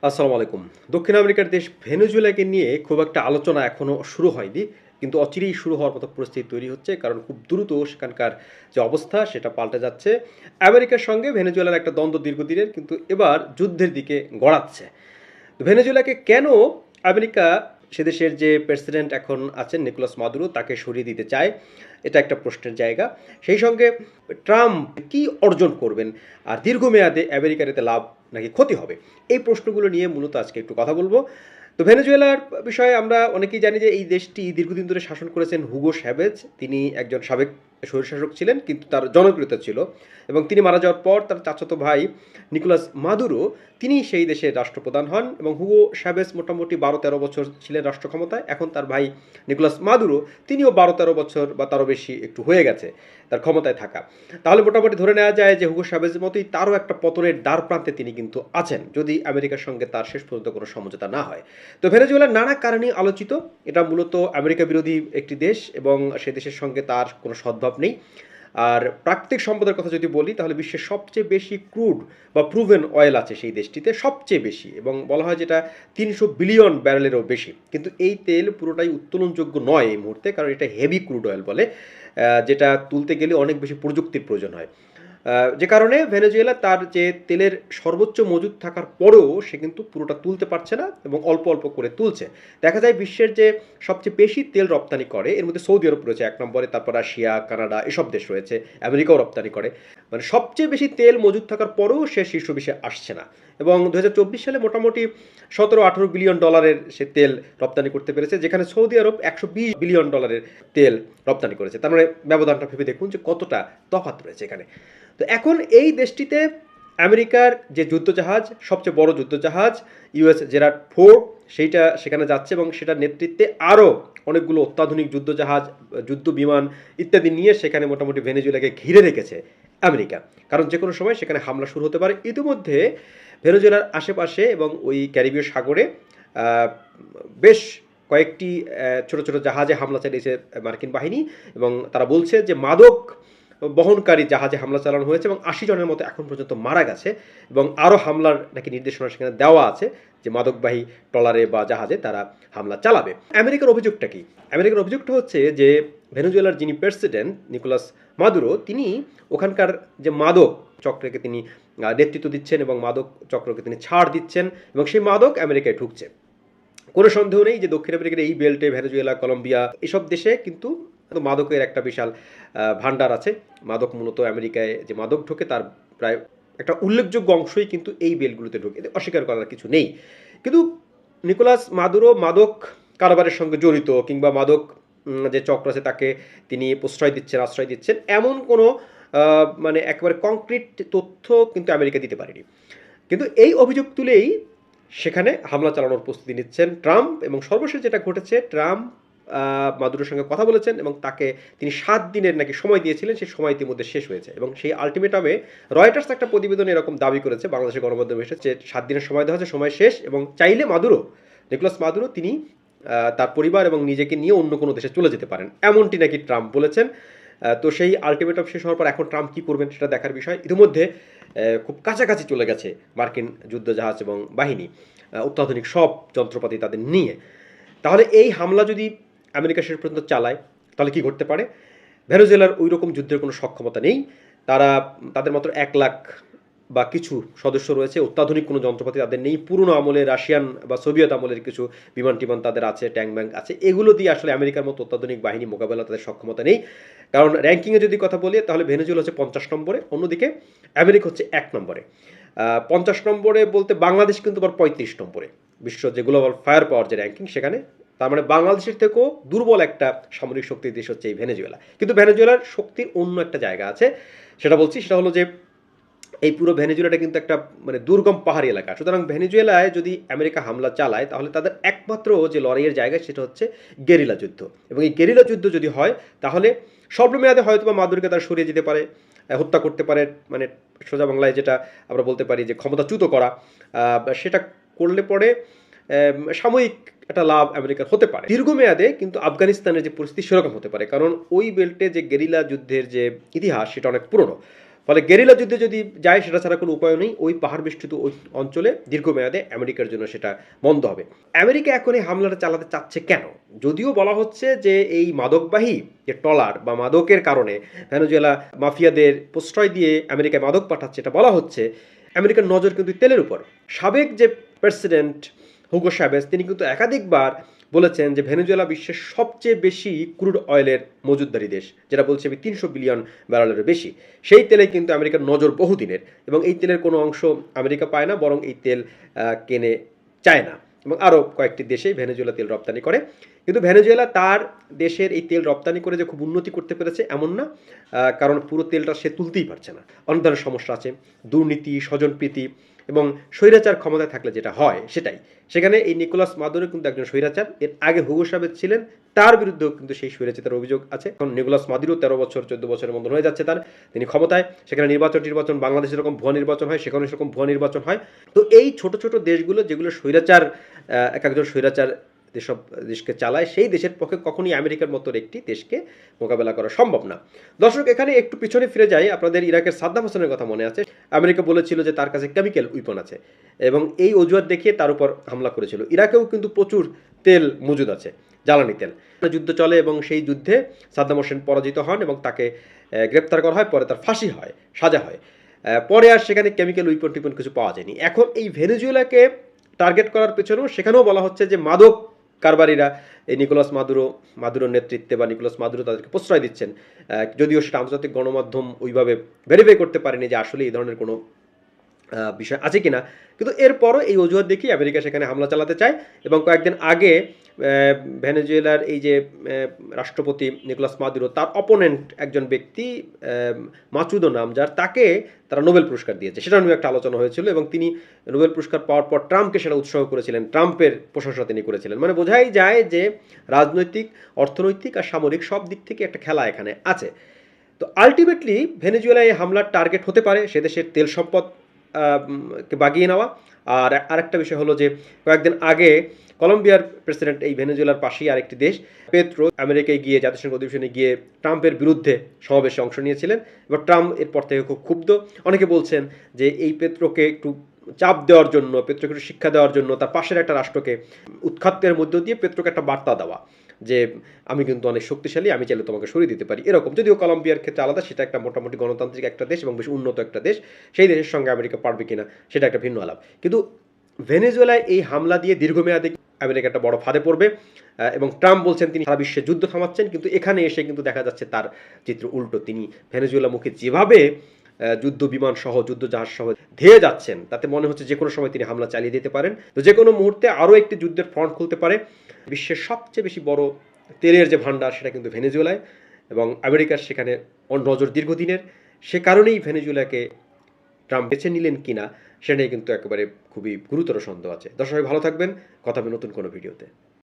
আসসালামু আলাইকুম। দক্ষিণ আমেরিকার দেশ ভেনেজুয়েলাকে নিয়ে খুব একটা আলোচনা এখনো শুরু হয়নি। কিন্তু অচিরেই শুরু হওয়ার মতো পরিস্থিতি তৈরি হচ্ছে। কারণ খুব দ্রুত সেখানকার যে অবস্থা সেটা পাল্টে যাচ্ছে। আমেরিকার সঙ্গে ভেনেজুয়েলার একটা দ্বন্দ্ব দীর্ঘদিনের কিন্তু এবার যুদ্ধের দিকে গড়াচ্ছে। তো ভেনেজুয়েলাকে কেন আমেরিকা সে দেশের যে প্রেসিডেন্ট এখন আছেন নিকোলাস মাদুরো তাকে সরিয়ে দিতে চায়, এটা একটা প্রশ্নের জায়গা। সেই সঙ্গে ট্রাম্প কি অর্জন করবেন, আর দীর্ঘমেয়াদে আমেরিকার এতে লাভ নাকি ক্ষতি হবে, এই প্রশ্নগুলো নিয়ে মূলত আজকে একটু কথা বলবো। তো ভেনেজুয়েলার বিষয়ে আমরা অনেকেই জানি যে এই দেশটি দীর্ঘদিন ধরে শাসন করেছেন হুগো শ্যাভেজ। তিনি একজন সাবেক স্বৈরশাসক ছিলেন, কিন্তু তার জনপ্রিয়তা ছিল, এবং তিনি মারা যাওয়ার পর তার চাচাতো ভাই নিকোলাস মাদুরো তিনি সেই দেশের রাষ্ট্রপ্রধান হন। এবং হুগো শ্যাভেজ মোটামুটি ১২-১৩ বছর ছিলেন রাষ্ট্র ক্ষমতায়। এখন তার ভাই নিকোলাস মাদুরো তিনিও ১২-১৩ বছর বা তারও বেশি একটু হয়ে গেছে তার ক্ষমতায় থাকা। তাহলে মোটামুটি ধরে নেওয়া যায় যে হুগো শ্যাভেজের মতোই তারও একটা পতনের দ্বার প্রান্তে তিনি কিন্তু আছেন, যদি আমেরিকার সঙ্গে তার শেষ পর্যন্ত কোনো সমঝোতা না হয়। তো ভেনেজুয়েলার নানা কারণে আলোচিত। এটা মূলত আমেরিকা বিরোধী একটি দেশ, এবং সে দেশের সঙ্গে তার কোনো সদ্ভাব নেই। আর প্রাকৃতিক সম্পদের কথা যদি বলি, তাহলে বিশ্বের সবচেয়ে বেশি ক্রুড বা প্রুভেন অয়েল আছে সেই দেশটিতে, সবচেয়ে বেশি, এবং বলা হয় যেটা ৩০০ বিলিয়ন ব্যারেলেরও বেশি। কিন্তু এই তেল পুরোটাই উত্তোলনযোগ্য নয় এই মুহূর্তে, কারণ এটা হেভি ক্রুড অয়েল বলে, যেটা তুলতে গেলে অনেক বেশি প্রযুক্তির প্রয়োজন হয়। যে কারণে ভেনেজুয়েলা তার যে তেলের সর্বোচ্চ মজুদ থাকার পরেও সে কিন্তু পুরোটা তুলতে পারছে না, এবং অল্প অল্প করে তুলছে। দেখা যায় বিশ্বের যে সবচেয়ে বেশি তেল রপ্তানি করে এর মধ্যে সৌদি আরব রয়েছে ১ নম্বরে, তারপর রাশিয়া, কানাডা এসব দেশ রয়েছে, আমেরিকাও রপ্তানি করে। মানে সবচেয়ে বেশি তেল মজুদ থাকার পরেও সে শীর্ষ বিশ্বে আসছে না। এবং ২০২৪ সালে মোটামুটি ১৭-১৮ বিলিয়ন ডলারের সে তেল রপ্তানি করতে পেরেছে, যেখানে সৌদি আরব ১২০ বিলিয়ন ডলারের তেল রপ্তানি করেছে। তার মানে ব্যবধানটা ভেবে দেখুন যে কতটা তফাৎ রয়েছে এখানে। তো এখন এই দেশটিতে আমেরিকার যে যুদ্ধজাহাজ, সবচেয়ে বড় যুদ্ধজাহাজ ইউএস জেরার্ড ফোর্ড, সেইটা সেখানে যাচ্ছে, এবং সেটার নেতৃত্বে আরও অনেকগুলো অত্যাধুনিক যুদ্ধজাহাজ, যুদ্ধ বিমান ইত্যাদি নিয়ে সেখানে মোটামুটি ভেনেজুয়েলাকে ঘিরে রেখেছে আমেরিকা। কারণ যে কোনো সময় সেখানে হামলা শুরু হতে পারে। ইতিমধ্যে ভেনেজুয়েলার আশেপাশে এবং ওই ক্যারিবীয় সাগরে বেশ কয়েকটি ছোট ছোট জাহাজে হামলা চালিয়েছে মার্কিন বাহিনী, এবং তারা বলছে যে মাদক বহনকারী জাহাজে হামলা চালানো হয়েছে, এবং ৮০ জনের মতো এখন পর্যন্ত মারা গেছে, এবং আরও হামলার নাকি নির্দেশনা সেখানে দেওয়া আছে যে মাদকবাহী ট্রলারে বা জাহাজে তারা হামলা চালাবে। আমেরিকার অভিযোগটা কি? আমেরিকার অভিযোগটা হচ্ছে যে ভেনেজুয়েলার যিনি প্রেসিডেন্ট নিকোলাস মাদুরো, তিনি ওখানকার যে মাদক চক্রকে তিনি নেতৃত্ব দিচ্ছেন, এবং মাদক চক্রকে তিনি ছাড় দিচ্ছেন, এবং সেই মাদক আমেরিকায় ঢুকছে। কোনো সন্দেহ নেই যে দক্ষিণ আমেরিকার এই বেল্টে ভেনেজুয়েলা, কলম্বিয়া এসব দেশে কিন্তু মাদকের একটা বিশাল ভান্ডার আছে। মাদক মূলত আমেরিকায় যে মাদক ঢোকে তার প্রায় একটা উল্লেখযোগ্য অংশই কিন্তু এই বেলগুলোতে ঢোকে, এতে অস্বীকার করার কিছু নেই। কিন্তু নিকোলাস মাদুরো মাদক কারবারের সঙ্গে জড়িত, কিংবা মাদক যে চক্র আছে তাকে তিনি প্রশ্রয় দিচ্ছেন, আশ্রয় দিচ্ছেন, এমন কোনো মানে একেবারে কংক্রিট তথ্য কিন্তু আমেরিকা দিতে পারেনি। কিন্তু এই অভিযোগ তুলেই সেখানে হামলা চালানোর প্রস্তুতি নিচ্ছেন ট্রাম্প, এবং সর্বশেষ যেটা ঘটেছে, ট্রাম্প মাদুরোর সঙ্গে কথা বলেছেন, এবং তাকে তিনি ৭ দিনের নাকি সময় দিয়েছিলেন, সেই সময় ইতিমধ্যে শেষ হয়েছে। এবং সেই আলটিমেটামে রয়টার্স একটা প্রতিবেদনে এরকম দাবি করেছে, বাংলাদেশের গণমাধ্যমে এসেছে, যে ৭ দিনের সময় দেওয়া হয়েছে, সময় শেষ, এবং চাইলে নিকোলাস মাদুরো তিনি তার পরিবার এবং নিজেকে নিয়ে অন্য কোনো দেশে চলে যেতে পারেন, এমনটি নাকি ট্রাম্প বলেছেন। তো সেই আলটিমেটাম শেষ হওয়ার পর এখন ট্রাম্প কী করবেন সেটা দেখার বিষয়। ইতিমধ্যে খুব কাছাকাছি চলে গেছে মার্কিন যুদ্ধজাহাজ এবং বাহিনী, অত্যাধুনিক সব যন্ত্রপাতি তাদের নিয়ে। তাহলে এই হামলা যদি আমেরিকা শেষ পর্যন্ত চালায়, তাহলে কি ঘটতে পারে? ভেনেজুয়েলার ওই রকম যুদ্ধের কোনো সক্ষমতা নেই। তাদের মাত্র ১ লাখ বা কিছু সদস্য রয়েছে, অত্যাধুনিক কোনো যন্ত্রপাতি তাদের নেই। পুরনো আমলের রাশিয়ান বা সোভিয়েত আমলের কিছু বিমান টিমান তাদের আছে, ট্যাঙ্ক ব্যাঙ্ক আছে, এগুলো দিয়ে আসলে আমেরিকার মতো অত্যাধুনিক বাহিনী মোকাবেলা তাদের সক্ষমতা নেই। কারণ র্যাঙ্কিংয়ে যদি কথা বলি, তাহলে ভেনেজুয়েলা হচ্ছে ৫০ নম্বরে, অন্যদিকে আমেরিকা হচ্ছে ১ নম্বরে। ৫০ নম্বরে বলতে বাংলাদেশ কিন্তু আবার ৩৫ নম্বরে, বিশ্ব যে গ্লোবাল ফায়ার পাওয়ার যে র্যাঙ্কিং সেখানে। তার মানে বাংলাদেশের থেকেও দুর্বল একটা সামরিক শক্তির দেশ হচ্ছে এই ভেনেজুয়েলা। কিন্তু ভেনেজুয়েলার শক্তির অন্য একটা জায়গা আছে, সেটা বলছি। সেটা হলো যে এই পুরো ভেনেজুয়েলাটা কিন্তু একটা মানে দুর্গম পাহাড়ি এলাকা। সুতরাং ভেনেজুয়েলায় যদি আমেরিকা হামলা চালায়, তাহলে তাদের একমাত্র যে লড়াইয়ের জায়গা সেটা হচ্ছে গেরিলা যুদ্ধ। এবং এই গেরিলা যুদ্ধ যদি হয়, তাহলে স্বল্পমেয়াদে হয়তো বা মাদুরকে তারা সরিয়ে যেতে পারে, হত্যা করতে পারে, মানে সোজা বাংলায় যেটা আমরা বলতে পারি যে ক্ষমতাচ্যুত করা। সেটা করলে পরে সাময়িক একটা লাভ আমেরিকার হতে পারে। দীর্ঘমেয়াদে কিন্তু আফগানিস্তানের যে পরিস্থিতি সেরকম হতে পারে, কারণ ওই বেল্টে যে গেরিলা যুদ্ধের যে ইতিহাস সেটা অনেক পুরনো। ফলে গেরিলা যুদ্ধে যদি যায় সেটা ছাড়া কোনো উপায় নেই, ওই পাহাড় বেষ্টিত ওই অঞ্চলে দীর্ঘমেয়াদে আমেরিকার জন্য সেটা বন্ধ হবে। আমেরিকা এখন এই হামলাটা চালাতে চাচ্ছে কেন? যদিও বলা হচ্ছে যে এই মাদকবাহী যে ট্রলার বা মাদকের কারণে ভেনেজুয়েলা মাফিয়াদের প্রশ্রয় দিয়ে আমেরিকায় মাদক পাঠাচ্ছে, এটা বলা হচ্ছে আমেরিকার নজর কিন্তু তেলের উপর। সাবেক যে প্রেসিডেন্ট হুগো চাভেজ তিনি কিন্তু একাধিকবার বলেছেন যে ভেনেজুয়েলা বিশ্বের সবচেয়ে বেশি ক্রুড অয়েলের মজুদদারি দেশ, যেটা বলছে ৩০০ বিলিয়ন ব্যারেলেরও বেশি। সেই তেলে কিন্তু আমেরিকার নজর বহুদিনের, এবং এই তেলের কোনো অংশ আমেরিকা পায় না, বরং এই তেল কেনে চায়না এবং আরও কয়েকটি দেশেই ভেনেজুয়েলা তেল রপ্তানি করে। কিন্তু ভেনেজুয়েলা তার দেশের এই তেল রপ্তানি করে যে খুব উন্নতি করতে পেরেছে এমন না, কারণ পুরো তেলটা সে তুলতেই পারছে না। অনেক ধরনের সমস্যা আছে, দুর্নীতি, স্বজনপ্রীতি এবং স্বৈরাচার ক্ষমতায় থাকলে যেটা হয় সেটাই। সেখানে এই নিকোলাস মাদুরো কিন্তু একজন স্বৈরাচার, এর আগে হুগো চাভেজ ছিলেন, তার বিরুদ্ধেও কিন্তু সেই স্বৈরাচারের অভিযোগ আছে। এখন নিকোলাস মাদুরো 13 বছর 14 বছরের মতন হয়ে যাচ্ছে তার, তিনি ক্ষমতায়। সেখানে নির্বাচন বাংলাদেশে যেরকম ভুয়া নির্বাচন হয় সেখানে সেরকম ভুয়া নির্বাচন হয়। তো এই ছোট ছোট দেশগুলো যেগুলো স্বৈরাচার, এক একজন স্বৈরাচার যেসব দেশকে চালায়, সেই দেশের পক্ষে কখনই আমেরিকার মতো একটি দেশকে মোকাবেলা করা সম্ভব না। দর্শক, এখানে একটু পিছনে ফিরে যাই। আপনাদের ইরাকের সাদ্দাম হোসেনের কথা মনে আছে? আমেরিকা বলেছিল যে তার কাছে কেমিক্যাল উইপন আছে এবং এই অজুহাত দেখিয়ে তার উপর হামলা করেছিল। ইরাকেও কিন্তু প্রচুর তেল মজুদ আছে, জ্বালানি তেল। যুদ্ধ চলে এবং সেই যুদ্ধে সাদ্দাম হোসেন পরাজিত হন এবং তাকে গ্রেপ্তার করা হয়, পরে তার ফাঁসি হয়, সাজা হয়। পরে আর সেখানে কেমিক্যাল উইপন টিপন কিছু পাওয়া যায়নি। এখন এই ভেনেজুয়েলাকে টার্গেট করার পেছনেও সেখানেও বলা হচ্ছে যে মাদক কারবারিরা এই নিকোলাস মাদুরোর নেতৃত্বে বা নিকোলাস মাদুরো তাদেরকে প্রশ্রয় দিচ্ছেন, যদিও সেটা আন্তর্জাতিক গণমাধ্যম ওইভাবে ভেরিফাই করতে পারেনি যে আসলে এই ধরনের কোনো বিষয় আছে কিনা। কিন্তু এরপরও এই অজুহাত দেখিয়ে আমেরিকা সেখানে হামলা চালাতে চায় এবং কয়েকদিন আগে ভেনেজুয়েলার এই যে রাষ্ট্রপতি নিকোলাস মাদুরো, তার অপোনেন্ট একজন ব্যক্তি মাচুদো নাম যার, তাকে তারা নোবেল পুরস্কার দিয়েছে, সেটা নিয়ে একটা আলোচনা হয়েছিল এবং তিনি নোবেল পুরস্কার পাওয়ার পর ট্রাম্পকে সেটা উৎসাহ করেছিলেন, ট্রাম্পের প্রশংসা তিনি করেছিলেন। মানে বোঝাই যায় যে রাজনৈতিক, অর্থনৈতিক আর সামরিক সব দিক থেকে একটা খেলা এখানে আছে। তো আলটিমেটলি ভেনেজুয়েলা এই হামলার টার্গেট হতে পারে সে দেশের তেল সম্পদ কে বাগিয়ে নেওয়া। আর আরেকটা বিষয় হলো যে কয়েকদিন আগে কলম্বিয়ার প্রেসিডেন্ট এই ভেনেজুয়েলার পাশেই আরেকটি দেশ পেত্রো আমেরিকায় গিয়ে জাতিসংঘ অধিবেশনে গিয়ে ট্রাম্পের বিরুদ্ধে সমাবেশে অংশ নিয়েছিলেন। এবার ট্রাম্প এরপর থেকে খুব ক্ষুব্ধ। অনেকে বলছেন যে এই পেত্রোকে একটু চাপ দেওয়ার জন্য, পেত্রোকে একটু শিক্ষা দেওয়ার জন্য তার পাশের একটা রাষ্ট্রকে উৎখাতের মধ্য দিয়ে পেত্রোকে একটা বার্তা দেওয়া যে আমি কিন্তু অনেক শক্তিশালী, আমি চাইলে তোমাকে সরিয়ে দিতে পারি, এরকম। যদিও কলম্বিয়ার ক্ষেত্রে আলাদা, সেটা একটা মোটামুটি গণতান্ত্রিক একটা দেশ এবং বেশ উন্নত একটা দেশ, সেই দেশের সঙ্গে আমেরিকা পারবে কিনা সেটা একটা ভিন্ন আলাপ। কিন্তু ভেনেজুয়েলায় এই হামলা দিয়ে দীর্ঘমেয়াদে আমেরিকা একটা বড় ফাঁদে পড়বে এবং ট্রাম্প বলছেন তিনি সারা বিশ্বে যুদ্ধ থামাচ্ছেন, কিন্তু এখানে এসে কিন্তু দেখা যাচ্ছে তার চিত্র উল্টো। তিনি ভেনেজুয়েলা মুখে যেভাবে যুদ্ধ বিমান সহ, যুদ্ধ জাহাজ সহ ধেয়ে যাচ্ছেন, তাতে মনে হচ্ছে যে কোনো সময় তিনি হামলা চালিয়ে দিতে পারেন। তো যে কোনো মুহূর্তে আরও একটি যুদ্ধের ফ্রন্ট খুলতে পারে। বিশ্বের সবচেয়ে বেশি বড় তেলের যে ভান্ডার সেটা কিন্তু ভেনেজুয়েলায়, এবং আমেরিকার সেখানে নজর দীর্ঘদিনের। সে কারণেই ভেনেজুয়েলাকে ট্রাম্প বেছে নিলেন কিনা সেটা নিয়ে কিন্তু একেবারে খুবই গুরুতর সন্দেহ আছে। দর্শক, ভালো থাকবেন, কথা হবে নতুন কোনো ভিডিওতে।